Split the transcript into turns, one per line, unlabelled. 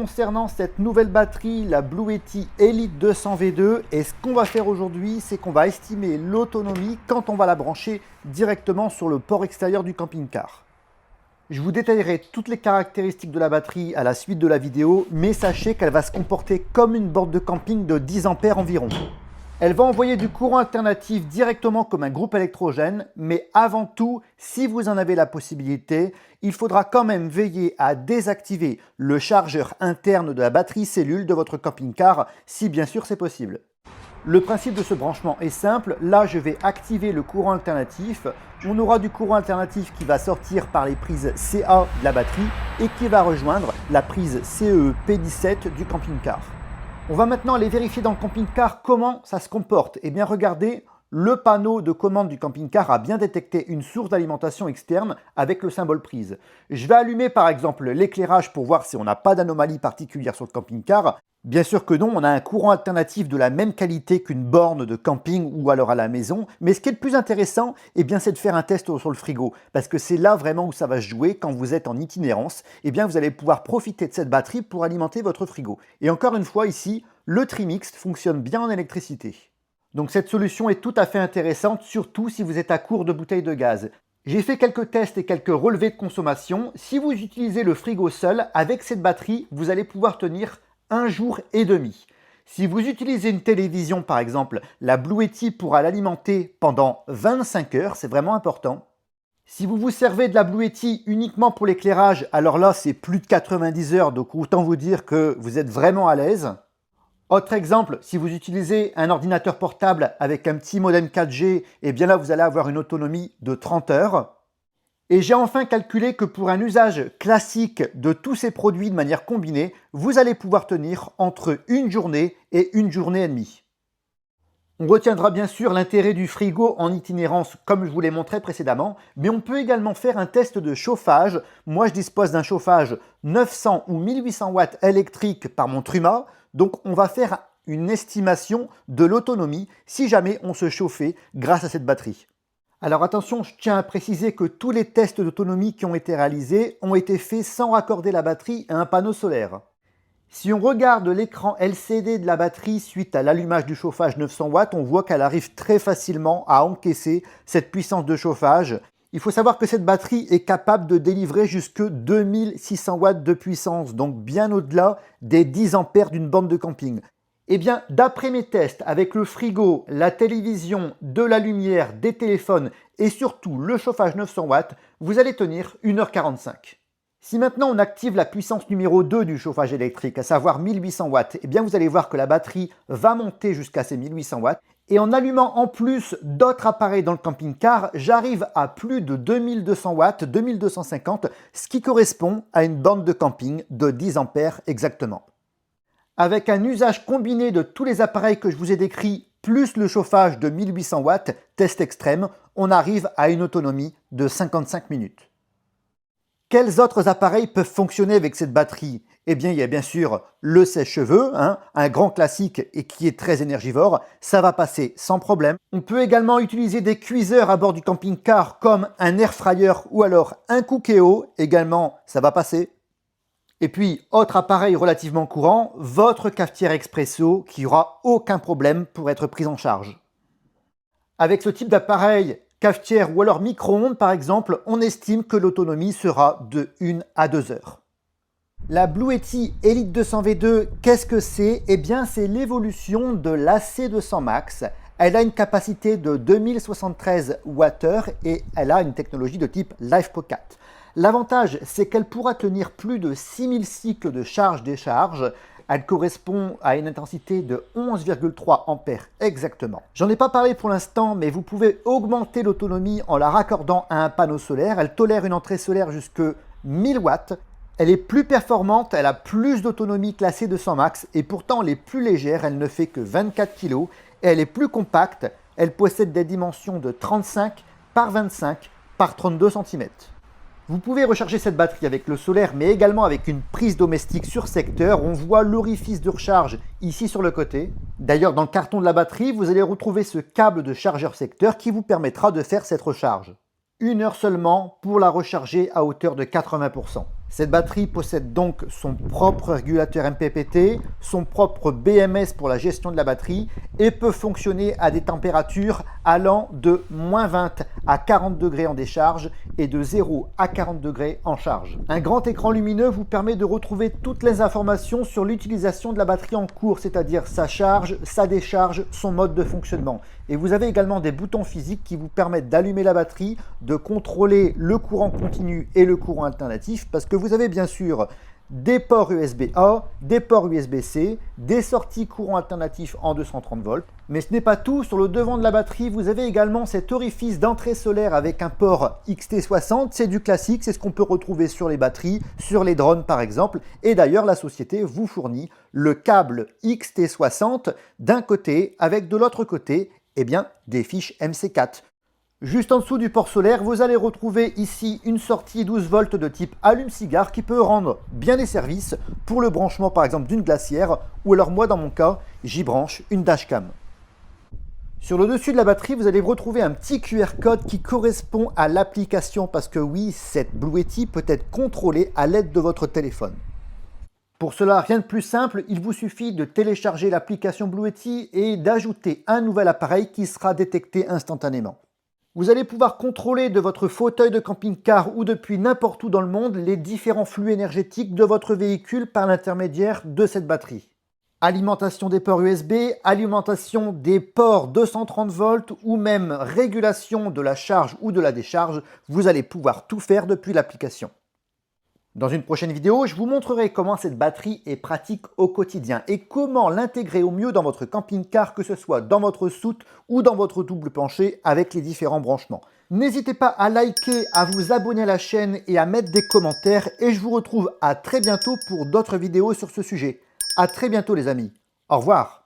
concernant cette nouvelle batterie, la Blue Yeti Elite 200 V2. Et ce qu'on va faire aujourd'hui, c'est qu'on va estimer l'autonomie quand on va la brancher directement sur le port extérieur du camping-car. Je vous détaillerai toutes les caractéristiques de la batterie à la suite de la vidéo, mais sachez qu'elle va se comporter comme une borne de camping de 10 ampères environ. Elle va envoyer du courant alternatif directement comme un groupe électrogène, mais avant tout, si vous en avez la possibilité, il faudra quand même veiller à désactiver le chargeur interne de la batterie cellule de votre camping-car, si bien sûr c'est possible. Le principe de ce branchement est simple, là je vais activer le courant alternatif, on aura du courant alternatif qui va sortir par les prises CA de la batterie et qui va rejoindre la prise CE P17 du camping-car. On va maintenant aller vérifier dans le camping-car comment ça se comporte. Eh bien regardez, le panneau de commande du camping-car a bien détecté une source d'alimentation externe avec le symbole prise. Je vais allumer par exemple l'éclairage pour voir si on n'a pas d'anomalie particulière sur le camping-car. Bien sûr que non, on a un courant alternatif de la même qualité qu'une borne de camping ou alors à la maison. Mais ce qui est le plus intéressant, eh bien, c'est de faire un test sur le frigo. Parce que c'est là vraiment où ça va se jouer quand vous êtes en itinérance. Eh bien, vous allez pouvoir profiter de cette batterie pour alimenter votre frigo. Et encore une fois, ici, le Trimix fonctionne bien en électricité. Donc cette solution est tout à fait intéressante, surtout si vous êtes à court de bouteilles de gaz. J'ai fait quelques tests et quelques relevés de consommation. Si vous utilisez le frigo seul, avec cette batterie, vous allez pouvoir tenir 1 jour et demi. Si vous utilisez une télévision par exemple, la Blue Yeti pourra l'alimenter pendant 25 heures, c'est vraiment important. Si vous vous servez de la Blue Yeti uniquement pour l'éclairage, alors là c'est plus de 90 heures, donc autant vous dire que vous êtes vraiment à l'aise. Autre exemple, si vous utilisez un ordinateur portable avec un petit modem 4G, et bien là vous allez avoir une autonomie de 30 heures. Et j'ai enfin calculé que pour un usage classique de tous ces produits de manière combinée, vous allez pouvoir tenir entre une journée et une journée et demie. On retiendra bien sûr l'intérêt du frigo en itinérance comme je vous l'ai montré précédemment, mais on peut également faire un test de chauffage. Moi je dispose d'un chauffage 900 ou 1800 watts électrique par mon Truma, donc on va faire une estimation de l'autonomie si jamais on se chauffait grâce à cette batterie. Alors attention, je tiens à préciser que tous les tests d'autonomie qui ont été réalisés ont été faits sans raccorder la batterie à un panneau solaire. Si on regarde l'écran LCD de la batterie suite à l'allumage du chauffage 900 watts, on voit qu'elle arrive très facilement à encaisser cette puissance de chauffage. Il faut savoir que cette batterie est capable de délivrer jusque 2600 watts de puissance, donc bien au-delà des 10 ampères d'une borne de camping. Eh bien, d'après mes tests avec le frigo, la télévision, de la lumière, des téléphones et surtout le chauffage 900 watts, vous allez tenir 1h45. Si maintenant on active la puissance numéro 2 du chauffage électrique, à savoir 1800 watts, eh bien vous allez voir que la batterie va monter jusqu'à ces 1800 watts. Et en allumant en plus d'autres appareils dans le camping-car, j'arrive à plus de 2200 watts, 2250, ce qui correspond à une borne de camping de 10 ampères exactement. Avec un usage combiné de tous les appareils que je vous ai décrits, plus le chauffage de 1800 watts, test extrême, on arrive à une autonomie de 55 minutes. Quels autres appareils peuvent fonctionner avec cette batterie? Eh bien, il y a bien sûr le sèche-cheveux, un grand classique et qui est très énergivore, ça va passer sans problème. On peut également utiliser des cuiseurs à bord du camping-car comme un air fryer ou alors un Cookéo, également ça va passer. Et puis, autre appareil relativement courant, votre cafetière expresso qui n'aura aucun problème pour être prise en charge. Avec ce type d'appareil, cafetière ou alors micro-ondes par exemple, on estime que l'autonomie sera de 1 à 2 heures. La Blue Yeti Elite 200 V2, qu'est-ce que c'est? Eh bien, c'est l'évolution de l'AC200 Max. Elle a une capacité de 2073 Wh et elle a une technologie de type LifePocket. L'avantage, c'est qu'elle pourra tenir plus de 6000 cycles de charge-décharge. Elle correspond à une intensité de 11,3 ampères exactement. J'en ai pas parlé pour l'instant, mais vous pouvez augmenter l'autonomie en la raccordant à un panneau solaire. Elle tolère une entrée solaire jusque 1000 watts. Elle est plus performante, elle a plus d'autonomie que la C200 Max et pourtant elle est plus légère, elle ne fait que 24 kg et elle est plus compacte. Elle possède des dimensions de 35 par 25 par 32 cm. Vous pouvez recharger cette batterie avec le solaire, mais également avec une prise domestique sur secteur. On voit l'orifice de recharge ici sur le côté. D'ailleurs, dans le carton de la batterie, vous allez retrouver ce câble de chargeur secteur qui vous permettra de faire cette recharge. 1 heure seulement pour la recharger à hauteur de 80%. Cette batterie possède donc son propre régulateur MPPT, son propre BMS pour la gestion de la batterie et peut fonctionner à des températures allant de -20 à 40 degrés en décharge et de 0 à 40 degrés en charge. Un grand écran lumineux vous permet de retrouver toutes les informations sur l'utilisation de la batterie en cours, c'est-à-dire sa charge, sa décharge, son mode de fonctionnement. Et vous avez également des boutons physiques qui vous permettent d'allumer la batterie, de contrôler le courant continu et le courant alternatif, parce que vous avez bien sûr des ports USB-A, des ports USB-C, des sorties courant alternatif en 230 volts. Mais ce n'est pas tout, sur le devant de la batterie, vous avez également cet orifice d'entrée solaire avec un port XT60, c'est du classique, c'est ce qu'on peut retrouver sur les batteries, sur les drones par exemple, et d'ailleurs la société vous fournit le câble XT60 d'un côté, avec de l'autre côté, eh bien, des fiches MC4. Juste en dessous du port solaire, vous allez retrouver ici une sortie 12 volts de type allume-cigare qui peut rendre bien des services pour le branchement par exemple d'une glacière ou alors moi dans mon cas, j'y branche une dashcam. Sur le dessus de la batterie, vous allez retrouver un petit QR code qui correspond à l'application parce que oui, cette Blue Yeti peut être contrôlée à l'aide de votre téléphone. Pour cela, rien de plus simple, il vous suffit de télécharger l'application Blue Yeti et d'ajouter un nouvel appareil qui sera détecté instantanément. Vous allez pouvoir contrôler de votre fauteuil de camping-car ou depuis n'importe où dans le monde les différents flux énergétiques de votre véhicule par l'intermédiaire de cette batterie. Alimentation des ports USB, alimentation des ports 230 volts ou même régulation de la charge ou de la décharge, vous allez pouvoir tout faire depuis l'application. Dans une prochaine vidéo, je vous montrerai comment cette batterie est pratique au quotidien et comment l'intégrer au mieux dans votre camping-car, que ce soit dans votre soute ou dans votre double plancher avec les différents branchements. N'hésitez pas à liker, à vous abonner à la chaîne et à mettre des commentaires et je vous retrouve à très bientôt pour d'autres vidéos sur ce sujet. À très bientôt les amis. Au revoir.